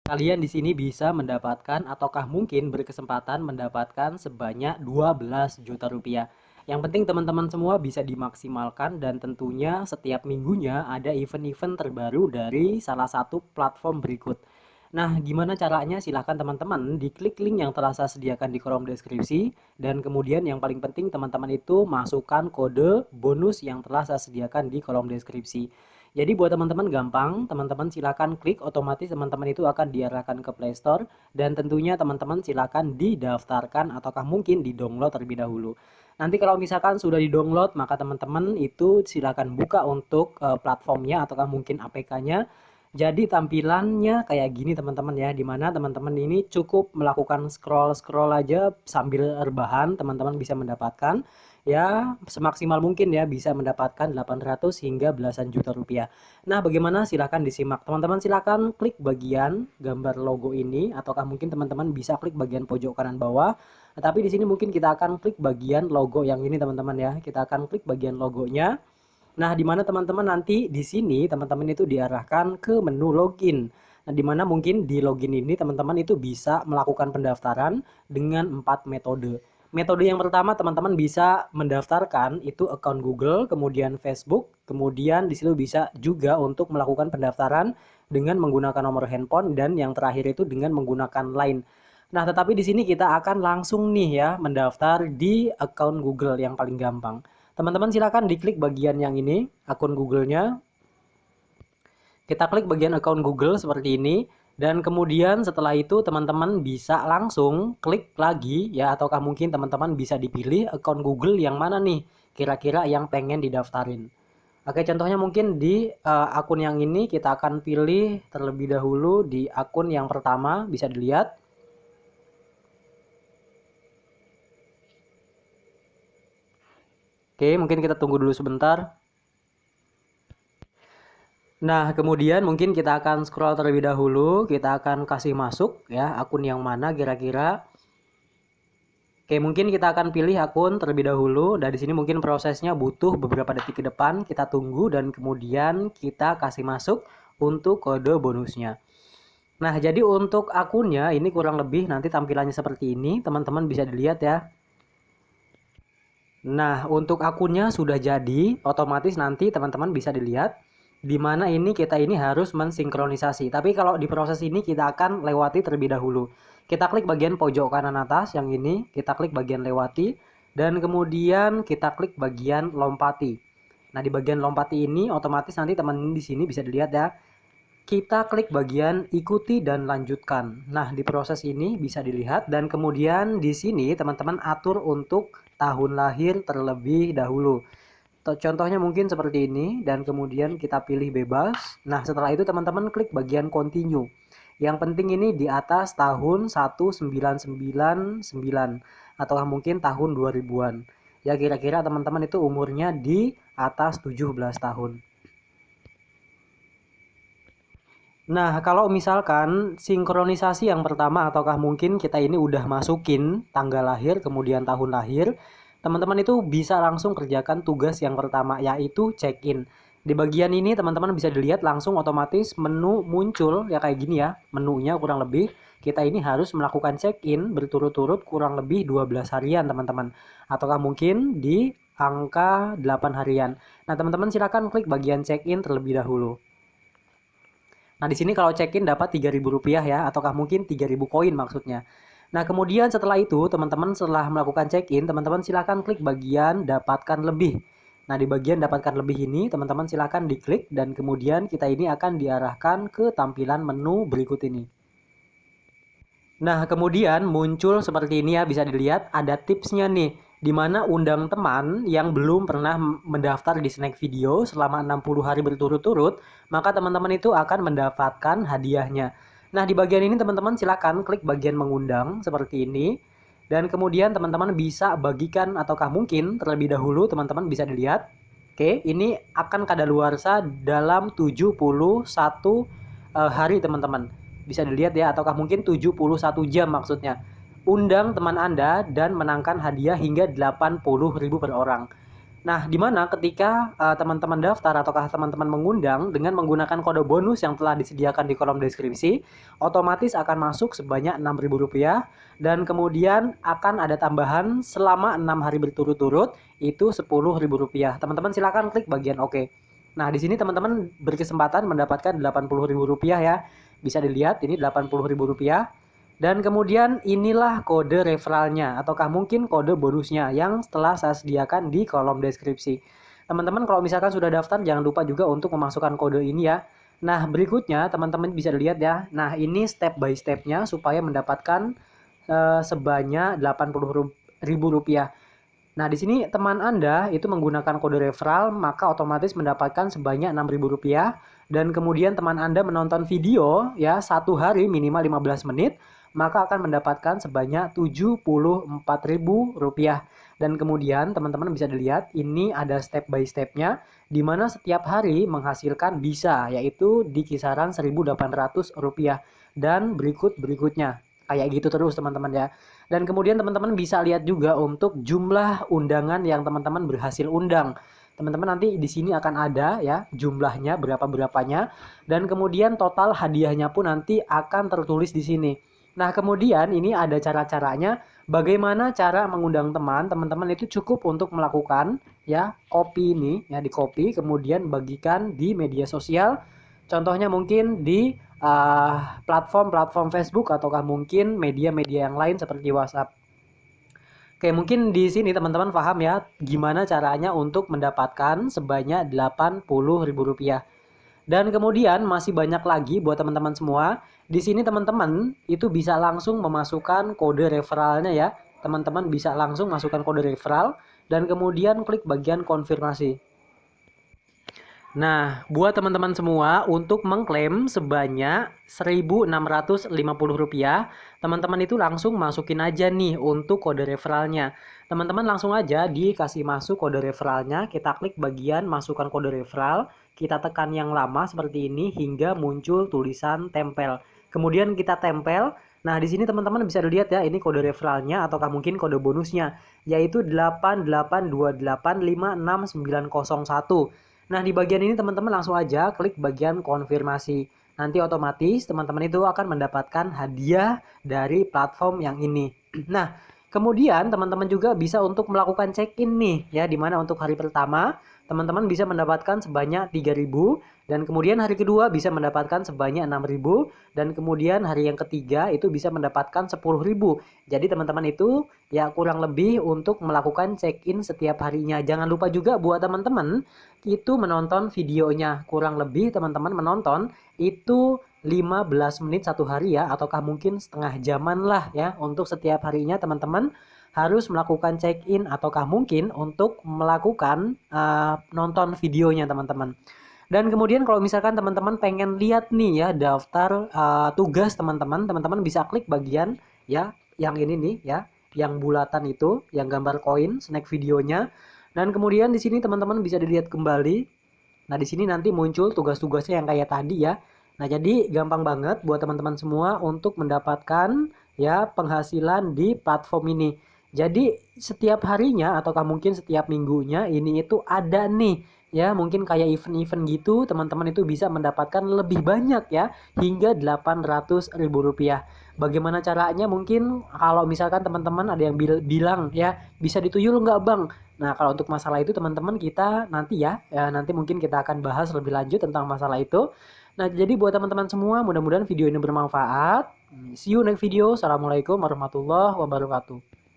Kalian di sini bisa mendapatkan ataukah mungkin berkesempatan mendapatkan sebanyak 12 juta rupiah. Yang penting teman-teman semua bisa dimaksimalkan dan tentunya setiap minggunya ada event-event terbaru dari salah satu platform berikut. Nah, gimana caranya? Silahkan teman-teman diklik link yang telah saya sediakan di kolom deskripsi dan kemudian yang paling penting teman-teman itu masukkan kode bonus yang telah saya sediakan di kolom deskripsi. Jadi buat teman-teman gampang, teman-teman silakan klik, otomatis teman-teman itu akan diarahkan ke Play Store dan tentunya teman-teman silakan didaftarkan ataukah mungkin di-download terlebih dahulu. Nanti kalau misalkan sudah di-download, maka teman-teman itu silakan buka untuk platformnya ataukah mungkin APK-nya. Jadi tampilannya kayak gini teman-teman ya, dimana teman-teman ini cukup melakukan scroll-scroll aja sambil rebahan, teman-teman bisa mendapatkan ya semaksimal mungkin ya bisa mendapatkan 800 hingga belasan juta rupiah. Nah, bagaimana? Silahkan disimak. Teman-teman silahkan klik bagian gambar logo ini ataukah mungkin teman-teman bisa klik bagian pojok kanan bawah. Tapi di sini mungkin kita akan klik bagian logo yang ini teman-teman ya. Kita akan klik bagian logonya. Nah, di mana teman-teman nanti di sini teman-teman itu diarahkan ke menu login. Nah, di mana mungkin di login ini teman-teman itu bisa melakukan pendaftaran dengan 4 metode. Metode yang pertama teman-teman bisa mendaftarkan itu akun Google, kemudian Facebook, kemudian di situ bisa juga untuk melakukan pendaftaran dengan menggunakan nomor handphone dan yang terakhir itu dengan menggunakan Line. Nah, tetapi di sini kita akan langsung nih ya mendaftar di akun Google yang paling gampang. Teman-teman silakan diklik bagian yang ini, akun Google-nya. Kita klik bagian akun Google seperti ini. Dan kemudian setelah itu teman-teman bisa langsung klik lagi ya, ataukah mungkin teman-teman bisa dipilih akun Google yang mana nih kira-kira yang pengen didaftarin. Oke, contohnya mungkin di akun yang ini kita akan pilih terlebih dahulu di akun yang pertama, bisa dilihat. Oke, mungkin kita tunggu dulu sebentar. Nah, kemudian mungkin kita akan scroll terlebih dahulu, kita akan kasih masuk ya akun yang mana kira-kira. Oke, mungkin kita akan pilih akun terlebih dahulu. Dan di sini mungkin prosesnya butuh beberapa detik ke depan, kita tunggu dan kemudian kita kasih masuk untuk kode bonusnya. Nah, jadi untuk akunnya ini kurang lebih nanti tampilannya seperti ini, teman-teman bisa dilihat ya. Nah, untuk akunnya sudah jadi, otomatis nanti teman-teman bisa dilihat di mana ini kita ini harus mensinkronisasi. Tapi kalau di proses ini kita akan lewati terlebih dahulu. Kita klik bagian pojok kanan atas yang ini, kita klik bagian lewati dan kemudian kita klik bagian lompati. Nah, di bagian lompati ini otomatis nanti teman-teman di sini bisa dilihat ya. Kita klik bagian ikuti dan lanjutkan. Nah, di proses ini bisa dilihat dan kemudian di sini teman-teman atur untuk tahun lahir terlebih dahulu. Contohnya mungkin seperti ini dan kemudian kita pilih bebas. Nah, setelah itu teman-teman klik bagian continue. Yang penting ini di atas tahun 1999 atau mungkin tahun 2000-an. Ya kira-kira teman-teman itu umurnya di atas 17 tahun. Nah, kalau misalkan sinkronisasi yang pertama ataukah mungkin kita ini udah masukin tanggal lahir kemudian tahun lahir, teman-teman itu bisa langsung kerjakan tugas yang pertama yaitu check-in. Di bagian ini teman-teman bisa dilihat langsung otomatis menu muncul ya kayak gini ya. Menunya kurang lebih kita ini harus melakukan check-in berturut-turut kurang lebih 12 harian teman-teman. Ataukah mungkin di angka 8 harian. Nah, teman-teman silakan klik bagian check-in terlebih dahulu. Nah, di sini kalau check-in dapat Rp3.000 ya, ataukah mungkin 3.000 koin maksudnya. Nah, kemudian setelah itu, teman-teman setelah melakukan check-in, teman-teman silakan klik bagian dapatkan lebih. Nah, di bagian dapatkan lebih ini, teman-teman silakan diklik dan kemudian kita ini akan diarahkan ke tampilan menu berikut ini. Nah, kemudian muncul seperti ini ya, bisa dilihat ada tipsnya nih, di mana undang teman yang belum pernah mendaftar di Snack Video selama 60 hari berturut-turut, maka teman-teman itu akan mendapatkan hadiahnya. Nah, di bagian ini teman-teman silakan klik bagian mengundang seperti ini. Dan kemudian teman-teman bisa bagikan ataukah mungkin terlebih dahulu teman-teman bisa dilihat. Oke, ini akan kadaluarsa dalam 71 hari teman-teman. Bisa dilihat ya, ataukah mungkin 71 jam maksudnya. Undang teman Anda dan menangkan hadiah hingga 80.000 per orang. Nah, di mana ketika teman-teman daftar ataukah teman-teman mengundang dengan menggunakan kode bonus yang telah disediakan di kolom deskripsi, otomatis akan masuk sebanyak Rp6.000 dan kemudian akan ada tambahan selama 6 hari berturut-turut itu Rp10.000. Teman-teman silakan klik bagian oke. Nah, di sini teman-teman berkesempatan mendapatkan Rp80.000 ya. Bisa dilihat ini Rp80.000. Dan kemudian inilah kode referralnya ataukah mungkin kode bonusnya yang setelah saya sediakan di kolom deskripsi. Teman-teman kalau misalkan sudah daftar jangan lupa juga untuk memasukkan kode ini ya. Nah berikutnya teman-teman bisa lihat ya. Nah ini step by stepnya supaya mendapatkan sebanyak Rp80.000. Nah, di sini teman Anda itu menggunakan kode referral, maka otomatis mendapatkan sebanyak Rp6.000 dan kemudian teman Anda menonton video ya satu hari minimal 15 menit, maka akan mendapatkan sebanyak Rp74.000. Dan kemudian teman-teman bisa dilihat ini ada step by stepnya di mana setiap hari menghasilkan bisa yaitu di kisaran Rp1.800 dan berikutnya. Kayak gitu terus teman-teman ya. Dan kemudian teman-teman bisa lihat juga untuk jumlah undangan yang teman-teman berhasil undang. Teman-teman nanti di sini akan ada ya jumlahnya berapa-berapanya dan kemudian total hadiahnya pun nanti akan tertulis di sini. Nah, kemudian ini ada cara-caranya bagaimana cara mengundang teman. Teman-teman itu cukup untuk melakukan ya copy ini ya di copy kemudian bagikan di media sosial. Contohnya mungkin di platform-platform Facebook ataukah mungkin media-media yang lain seperti WhatsApp. Oke, mungkin di sini teman-teman paham ya gimana caranya untuk mendapatkan sebanyak Rp80.000. Dan kemudian masih banyak lagi buat teman-teman semua. Di sini teman-teman itu bisa langsung memasukkan kode referralnya ya. Teman-teman bisa langsung masukkan kode referral dan kemudian klik bagian konfirmasi. Nah, buat teman-teman semua untuk mengklaim sebanyak Rp1.650, teman-teman itu langsung masukin aja nih untuk kode referralnya. Teman-teman langsung aja dikasih masuk kode referralnya, kita klik bagian masukkan kode referral, kita tekan yang lama seperti ini hingga muncul tulisan tempel. Kemudian kita tempel. Nah, di sini teman-teman bisa dilihat ya, ini kode referralnya ataukah mungkin kode bonusnya, yaitu 88285691. Nah, di bagian ini teman-teman langsung aja klik bagian konfirmasi. Nanti otomatis teman-teman itu akan mendapatkan hadiah dari platform yang ini. Nah, kemudian teman-teman juga bisa untuk melakukan check-in nih ya, dimana untuk hari pertama teman-teman bisa mendapatkan sebanyak 3.000 dan kemudian hari kedua bisa mendapatkan sebanyak 6.000 dan kemudian hari yang ketiga itu bisa mendapatkan 10.000. Jadi teman-teman itu ya kurang lebih untuk melakukan check-in setiap harinya. Jangan lupa juga buat teman-teman itu menonton videonya. Kurang lebih teman-teman menonton itu 15 menit satu hari ya ataukah mungkin setengah jaman lah ya untuk setiap harinya teman-teman harus melakukan check-in ataukah mungkin untuk melakukan nonton videonya teman-teman. Dan kemudian kalau misalkan teman-teman pengen lihat nih ya daftar tugas teman-teman, teman-teman bisa klik bagian ya yang ini nih ya, yang bulatan itu, yang gambar koin, snack videonya. Dan kemudian di sini teman-teman bisa dilihat kembali. Nah, di sini nanti muncul tugas-tugasnya yang kayak tadi ya. Nah, jadi gampang banget buat teman-teman semua untuk mendapatkan ya penghasilan di platform ini. Jadi setiap harinya ataukah mungkin setiap minggunya ini itu ada nih ya mungkin kayak event-event gitu teman-teman itu bisa mendapatkan lebih banyak ya hingga Rp800.000. Bagaimana caranya mungkin kalau misalkan teman-teman ada yang bilang ya bisa dituyul nggak bang? Nah kalau untuk masalah itu teman-teman kita nanti ya nanti mungkin kita akan bahas lebih lanjut tentang masalah itu. Nah jadi buat teman-teman semua mudah-mudahan video ini bermanfaat. See you next video. Assalamualaikum warahmatullahi wabarakatuh.